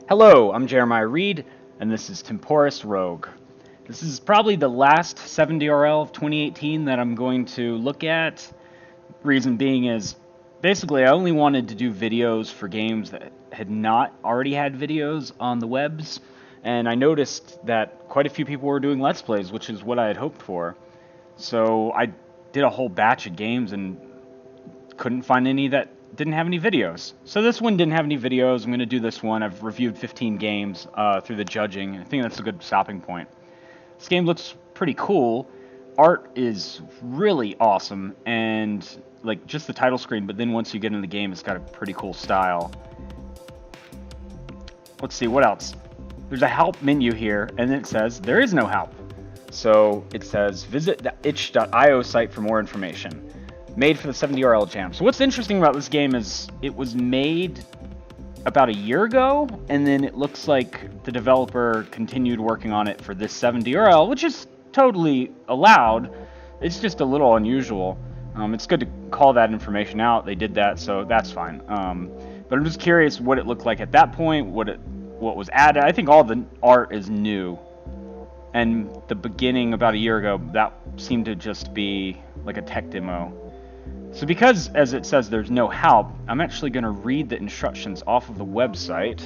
Hello, I'm Jeremiah Reed, and this is Temporus Rogue. This is probably the last 7DRL of 2018 that I'm going to look at. Reason being is, basically I only wanted to do videos for games that had not already had videos on the webs, and I noticed that quite a few people were doing Let's Plays, which is what I had hoped for. So I did a whole batch of games and couldn't find any that didn't have any videos. So this one didn't have any videos. I'm going to do this one. I've reviewed 15 games through the judging. I think that's a good stopping point. This game looks pretty cool. Art is really awesome, and like just the title screen, but then once you get in the game, it's got a pretty cool style. Let's see, what else? There's a help menu here, and then it says there is no help. So it says visit the itch.io site for more information. Made for the 7DRL Jam. So what's interesting about this game is it was made about a year ago, and then it looks like the developer continued working on it for this 7DRL, which is totally allowed. It's just a little unusual. It's good to call that information out. They did that, so that's fine. But I'm just curious what it looked like at that point, what was added. I think all the art is new. And the beginning about a year ago, that seemed to just be like a tech demo. So because, as it says, there's no help, I'm actually going to read the instructions off of the website.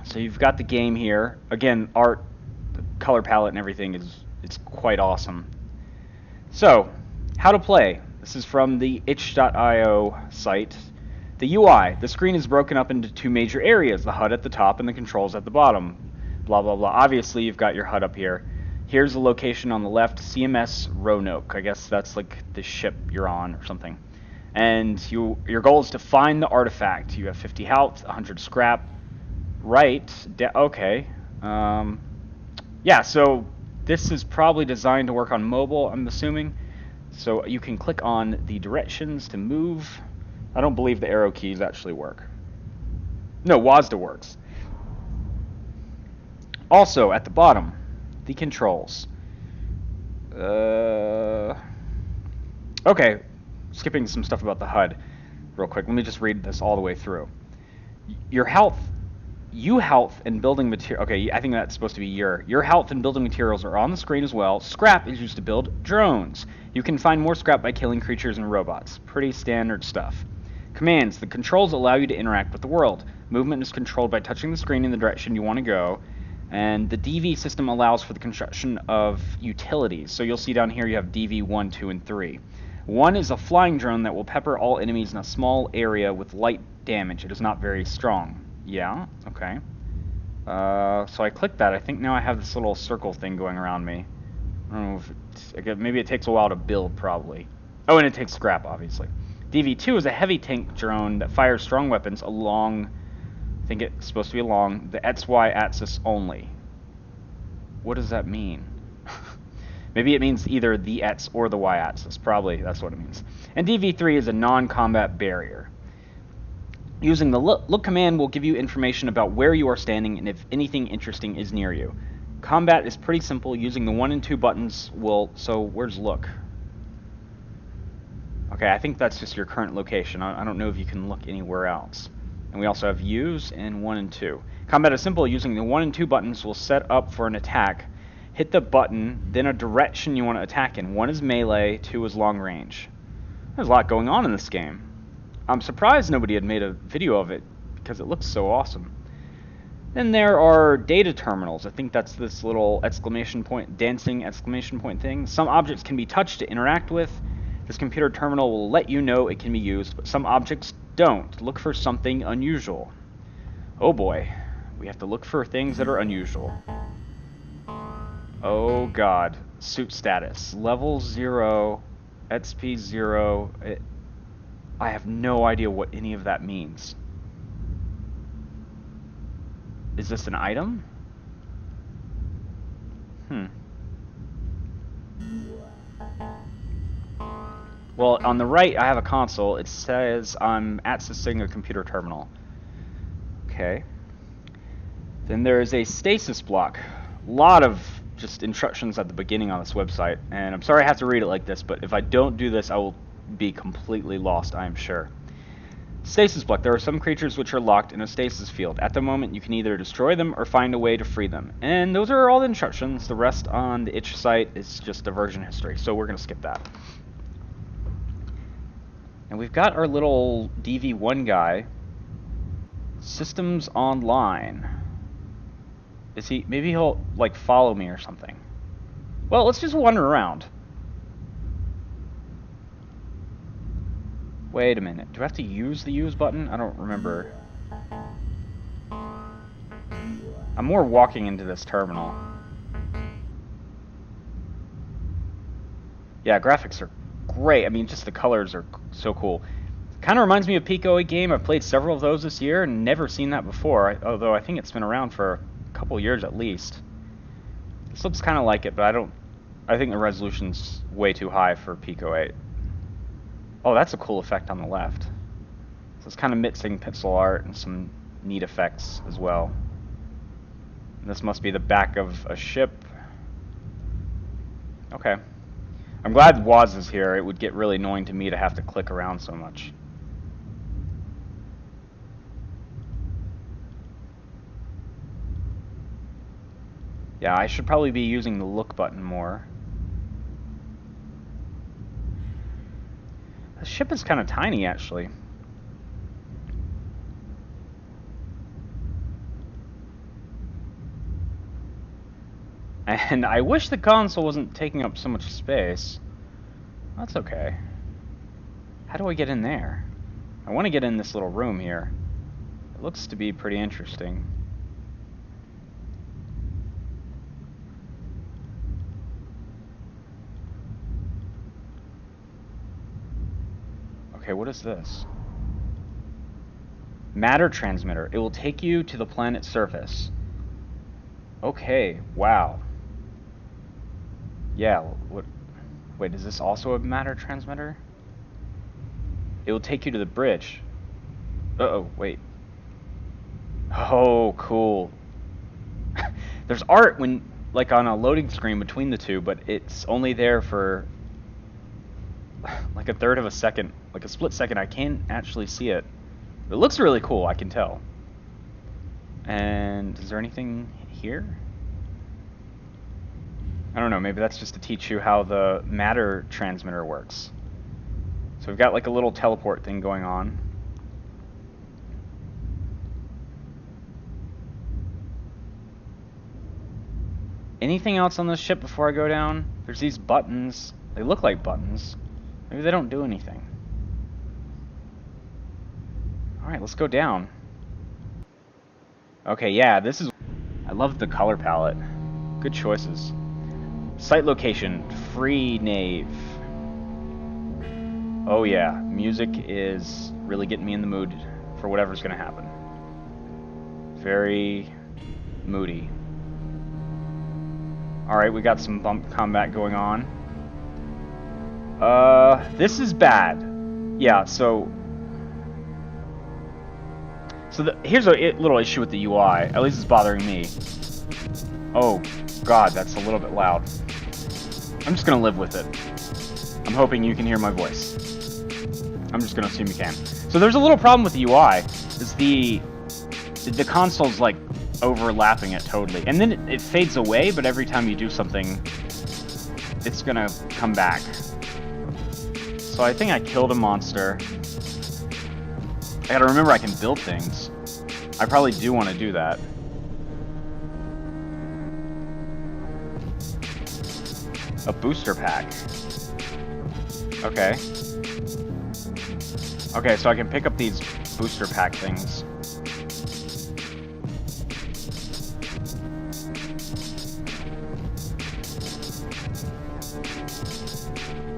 So you've got the game here. Again, art, the color palette and everything it's quite awesome. So, how to play. This is from the itch.io site. The UI. The screen is broken up into two major areas, the HUD at the top and the controls at the bottom. Blah, blah, blah. Obviously, you've got your HUD up here. Here's the location on the left, CMS Roanoke. I guess that's like the ship you're on or something. And your goal is to find the artifact. You have 50 health, 100 scrap. Right. Okay. Yeah, so this is probably designed to work on mobile, I'm assuming. So you can click on the directions to move. I don't believe the arrow keys actually work. No, WASD works. Also, at the bottom, the controls. Okay, skipping some stuff about the HUD real quick. Let me just read this all the way through. Your health, and building material. Okay, I think that's supposed to be your health and building materials are on the screen as well. Scrap is used to build drones. You can find more scrap by killing creatures and robots. Pretty standard stuff. Commands. The controls allow you to interact with the world. Movement is controlled by touching the screen in the direction you want to go. And the DV system allows for the construction of utilities. So you'll see down here you have DV 1, 2, and 3. 1 is a flying drone that will pepper all enemies in a small area with light damage. It is not very strong. Yeah, okay. So I clicked that. I think now I have this little circle thing going around me. I don't know if maybe it takes a while to build, probably. Oh, and it takes scrap, obviously. DV2 is a heavy tank drone that fires strong weapons along... I think it's supposed to be along the XY axis only. What does that mean? Maybe it means either the X or the Y axis. Probably that's what it means. And DV3 is a non-combat barrier. Using the look command will give you information about where you are standing and if anything interesting is near you. Combat is pretty simple. Using the 1 and 2 buttons will... So where's look? Okay, I think that's just your current location. I don't know if you can look anywhere else. And we also have use in 1 and 2. Combat is simple. Using the 1 and 2 buttons will set up for an attack. Hit the button, then a direction you want to attack in. 1 is melee, 2 is long range. There's a lot going on in this game. I'm surprised nobody had made a video of it because it looks so awesome. Then there are data terminals. I think that's this little exclamation point, dancing exclamation point thing. Some objects can be touched to interact with. This computer terminal will let you know it can be used, but some objects don't. Look for something unusual. Oh boy. We have to look for things that are unusual. Oh god. Suit status. Level 0. XP 0. I have no idea what any of that means. Is this an item? Well, on the right, I have a console. It says I'm accessing a computer terminal. Okay. Then there is a stasis block. A lot of just instructions at the beginning on this website. And I'm sorry I have to read it like this, but if I don't do this, I will be completely lost, I am sure. Stasis block. There are some creatures which are locked in a stasis field. At the moment, you can either destroy them or find a way to free them. And those are all the instructions. The rest on the itch site is just a version history, so we're going to skip that. And we've got our little DV1 guy. Systems online. Is he... maybe he'll, like, follow me or something. Well, let's just wander around. Wait a minute. Do I have to use the use button? I don't remember. I'm more walking into this terminal. Yeah, graphics are great. I mean, just the colors are so cool. Kind of reminds me of Pico 8 game. I've played several of those this year and never seen that before, although I think it's been around for a couple years at least. This looks kind of like it, but I think the resolution's way too high for Pico 8. Oh, that's a cool effect on the left. So it's kind of mixing pixel art and some neat effects as well. And this must be the back of a ship. Okay. I'm glad Waz is here. It would get really annoying to me to have to click around so much. Yeah, I should probably be using the look button more. The ship is kind of tiny, actually. And I wish the console wasn't taking up so much space. That's okay. How do I get in there? I want to get in this little room here. It looks to be pretty interesting. Okay, what is this? Matter transmitter. It will take you to the planet's surface. Okay, wow. Yeah, what? Wait, is this also a matter transmitter? It will take you to the bridge. Uh-oh, wait. Oh, cool. There's art when, like, on a loading screen between the two, but it's only there for like a third of a second, like a split second. I can't actually see it. It looks really cool, I can tell. And is there anything here? I don't know, maybe that's just to teach you how the matter transmitter works. So we've got like a little teleport thing going on. Anything else on this ship before I go down? There's these buttons. They look like buttons. Maybe they don't do anything. Alright, let's go down. Okay, yeah, this is... I love the color palette. Good choices. Site location, free nave. Oh yeah, music is really getting me in the mood for whatever's gonna happen. Very moody. Alright, we got some bump combat going on. This is bad. Yeah, so here's a little issue with the UI. At least it's bothering me. Oh, God, that's a little bit loud. I'm just gonna live with it. I'm hoping you can hear my voice. I'm just gonna assume you can. So there's a little problem with the UI. Is the console's like overlapping it totally, and then it fades away. But every time you do something, it's gonna come back. So I think I killed a monster. I gotta remember I can build things. I probably do want to do that. A booster pack. Okay. Okay, so I can pick up these booster pack things.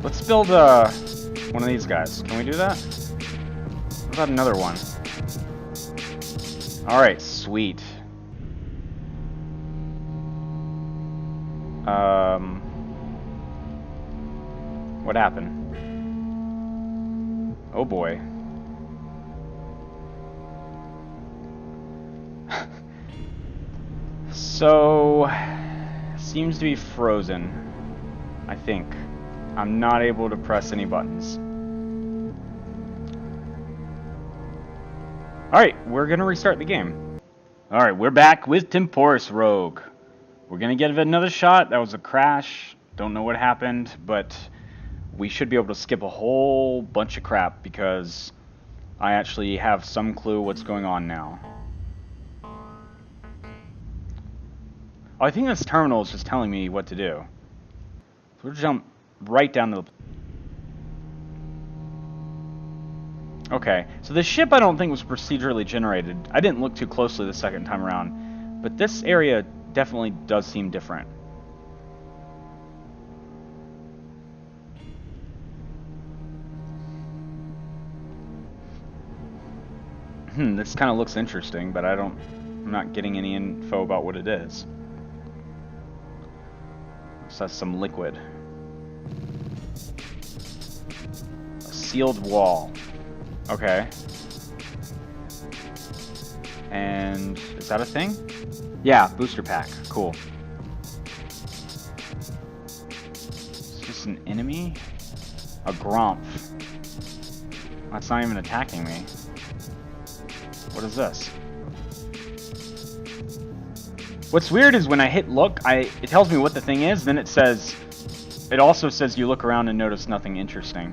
Let's build one of these guys. Can we do that? What about another one? Alright, sweet. What happened? Oh boy. So, seems to be frozen, I think. I'm not able to press any buttons. Alright, we're gonna restart the game. Alright, we're back with Temporus Rogue. We're gonna give it another shot. That was a crash. Don't know what happened, but we should be able to skip a whole bunch of crap because I actually have some clue what's going on now. Oh, I think this terminal is just telling me what to do. So we'll jump right down to the... Okay, so the ship I don't think was procedurally generated. I didn't look too closely the second time around, but this area definitely does seem different. This kind of looks interesting, but I'm not getting any info about what it is. This has some liquid. A sealed wall. Okay. And is that a thing? Yeah, booster pack. Cool. Is this an enemy? A Gromp. That's not even attacking me. What is this? What's weird is when I hit look, it tells me what the thing is, then it also says you look around and notice nothing interesting.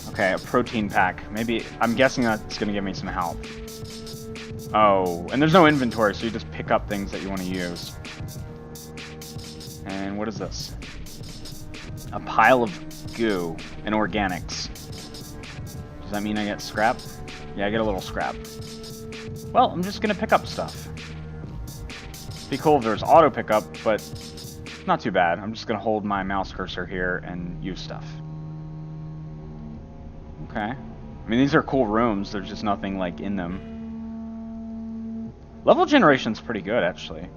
Okay, a protein pack. Maybe, I'm guessing that's gonna give me some help. Oh, and there's no inventory, so you just pick up things that you want to use. And what is this? A pile of goo and organics. Does that mean I get scrap? Yeah, I get a little scrap. Well, I'm just gonna pick up stuff. Be cool if there's auto pickup, but not too bad. I'm just gonna hold my mouse cursor here and use stuff. Okay. I mean, these are cool rooms. There's just nothing, like, in them. Level generation's pretty good, actually.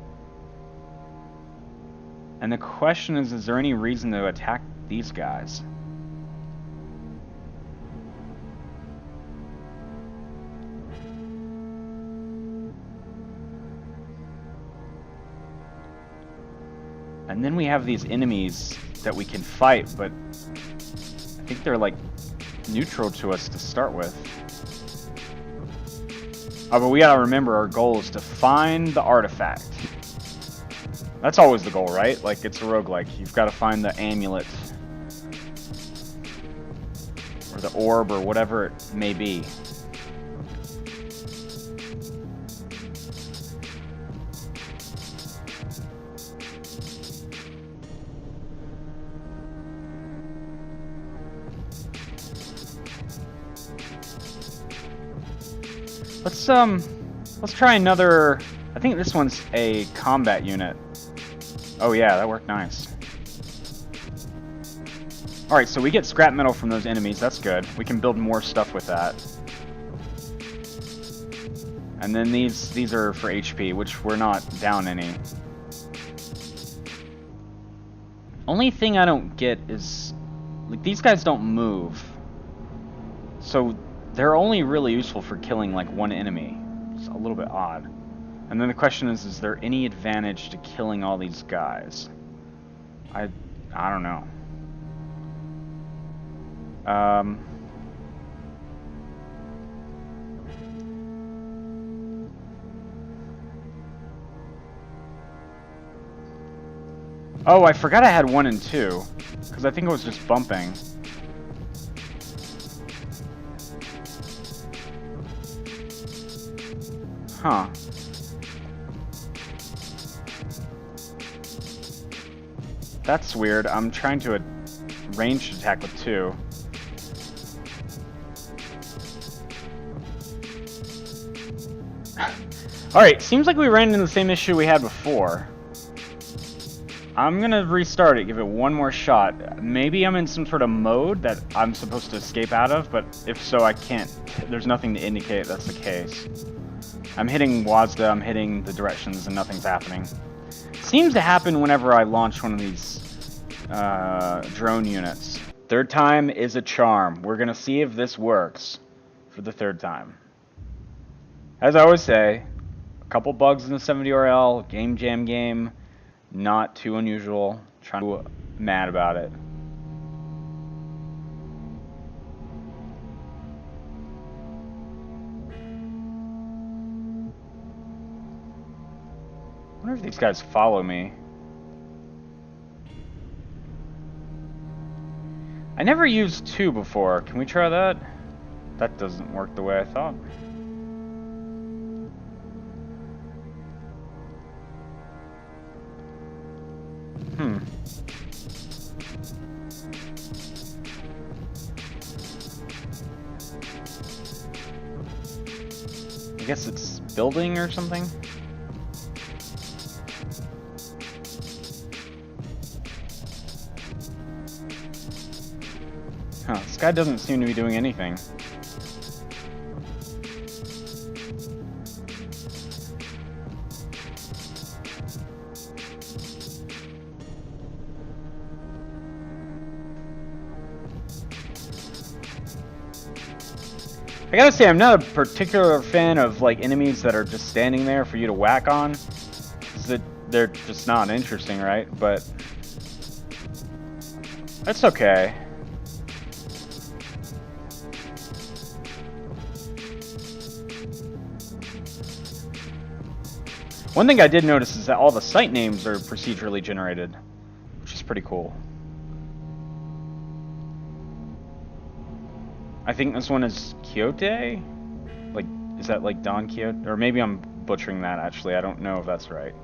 And the question is there any reason to attack these guys? And then we have these enemies that we can fight, but I think they're, like, neutral to us to start with. Oh, but we gotta remember our goal is to find the artifact. That's always the goal, right? Like, it's a roguelike. You've got to find the amulet. Or the orb, or whatever it may be. Let's try another. I think this one's a combat unit. Oh yeah, that worked nice. Alright, so we get scrap metal from those enemies, that's good. We can build more stuff with that. And then these are for HP, which we're not down any. Only thing I don't get is, like, these guys don't move. So they're only really useful for killing, like, one enemy. It's a little bit odd. And then the question is there any advantage to killing all these guys? I don't know. Oh, I forgot I had 1 and 2, because I think it was just bumping. Huh. That's weird. I'm trying to ranged attack with 2. Alright, seems like we ran into the same issue we had before. I'm gonna restart it, give it one more shot. Maybe I'm in some sort of mode that I'm supposed to escape out of, but if so, I can't. There's nothing to indicate that's the case. I'm hitting WASD, I'm hitting the directions, and nothing's happening. Seems to happen whenever I launch one of these drone units. Third time is a charm. We're gonna see if this works for the third time. As I always say, a couple bugs in the 70RL, game jam game, not too unusual. Trying to be mad about it. wonder if these guys follow me. I never used 2 before. Can we try that? That doesn't work the way I thought. I guess it's building or something? Huh, this guy doesn't seem to be doing anything. I gotta say, I'm not a particular fan of like enemies that are just standing there for you to whack on. They're just not interesting, right? But that's okay. One thing I did notice is that all the site names are procedurally generated, which is pretty cool. I think this one is Quixote? Like, is that like Don Quixote? Or maybe I'm butchering that, actually. I don't know if that's right.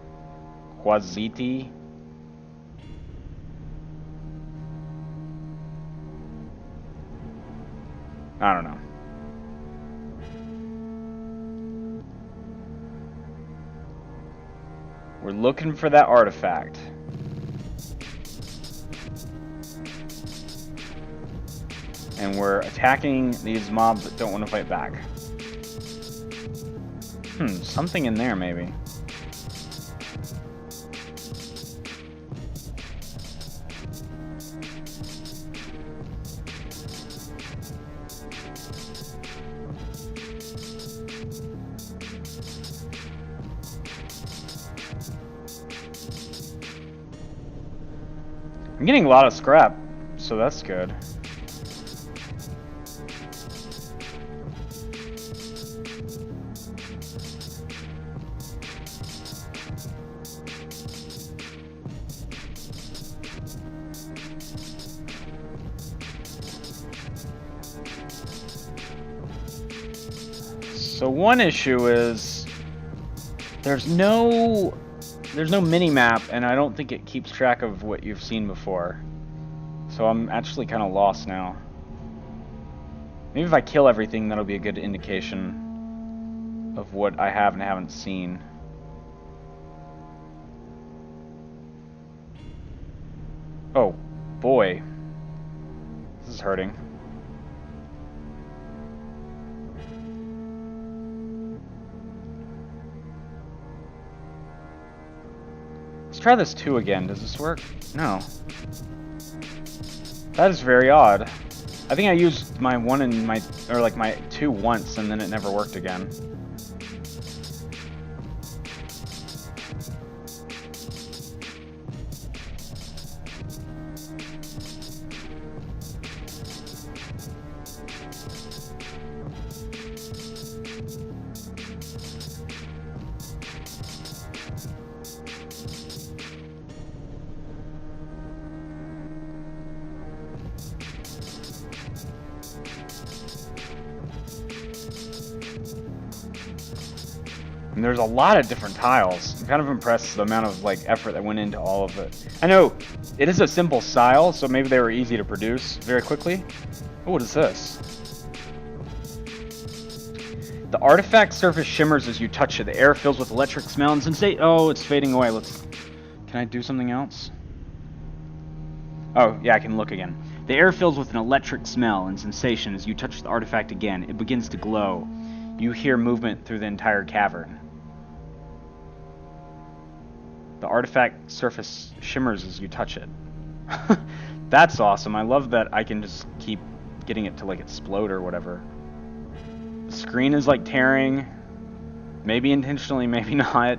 Quasiti? I don't know. We're looking for that artifact. And we're attacking these mobs that don't want to fight back. Something in there, maybe. I'm getting a lot of scrap, so that's good. So one issue is there's no mini-map, and I don't think it keeps track of what you've seen before. So I'm actually kind of lost now. Maybe if I kill everything, that'll be a good indication of what I have and haven't seen. Oh, boy. This is hurting. Let's try this 2 again. Does this work? No. That is very odd. I think I used my 1 and my 2 once, and then it never worked again. And there's a lot of different tiles. I'm kind of impressed with the amount of like effort that went into all of it. I know it is a simple style, so maybe they were easy to produce very quickly. Oh, what is this? The artifact surface shimmers as you touch it. The air fills with electric smell and sensation. Oh, it's fading away. Can I do something else? Oh, yeah, I can look again. The air fills with an electric smell and sensation as you touch the artifact again. It begins to glow. You hear movement through the entire cavern. The artifact surface shimmers as you touch it. That's awesome. I love that I can just keep getting it to like explode or whatever. The screen is like tearing. Maybe intentionally, maybe not.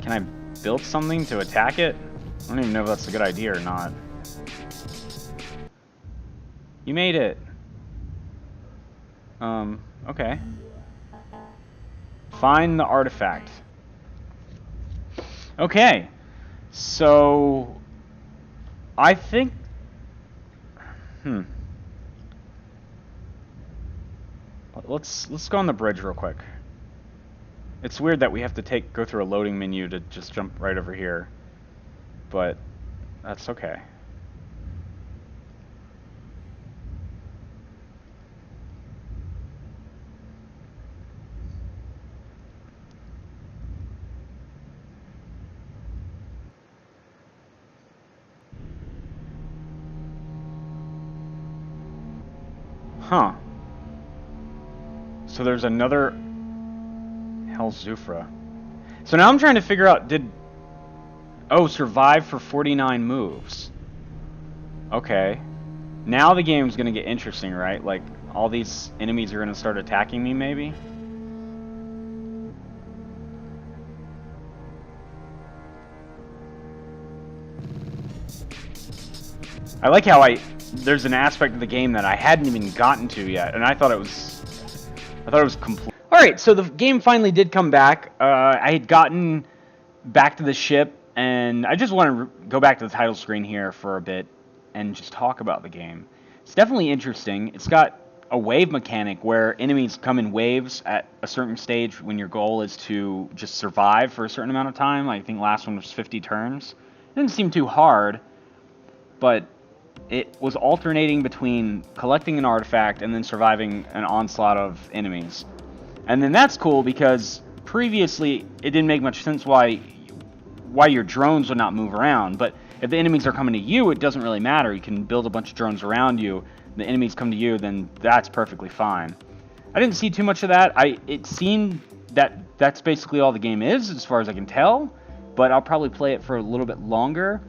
Can I build something to attack it? I don't even know if that's a good idea or not. You made it. Okay. Find the artifact. Okay. So I think let's go on the bridge real quick. It's weird that we have to go through a loading menu to just jump right over here. But that's okay. Huh. So there's another Hell Zufra. So now I'm trying to figure out, survive for 49 moves. Okay. Now the game's gonna get interesting, right? Like, all these enemies are gonna start attacking me, maybe? I like how there's an aspect of the game that I hadn't even gotten to yet, and I thought it was complete. Alright, so the game finally did come back. I had gotten back to the ship, and I just want to go back to the title screen here for a bit and just talk about the game. It's definitely interesting. It's got a wave mechanic where enemies come in waves at a certain stage when your goal is to just survive for a certain amount of time. I think last one was 50 turns. It didn't seem too hard, but it was alternating between collecting an artifact and then surviving an onslaught of enemies. And then that's cool because previously it didn't make much sense why your drones would not move around. But if the enemies are coming to you, it doesn't really matter. You can build a bunch of drones around you. The enemies come to you, then that's perfectly fine. I didn't see too much of that. It seemed that that's basically all the game is, as far as I can tell. But I'll probably play it for a little bit longer.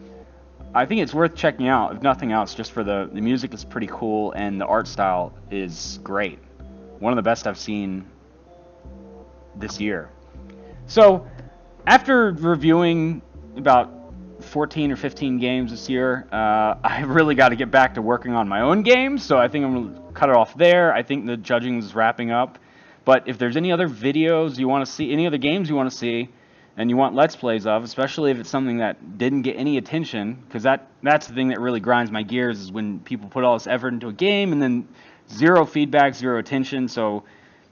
I think it's worth checking out, if nothing else, just for the music is pretty cool and the art style is great. One of the best I've seen this year. So, after reviewing about 14 or 15 games this year, I really got to get back to working on my own games, so I think I'm going to cut it off there. I think the judging is wrapping up. But if there's any other videos you want to see, any other games you want to see, and you want Let's Plays of, especially if it's something that didn't get any attention, because that's the thing that really grinds my gears, is when people put all this effort into a game and then zero feedback, zero attention. So,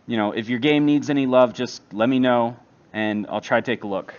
if your game needs any love, just let me know, and I'll try to take a look.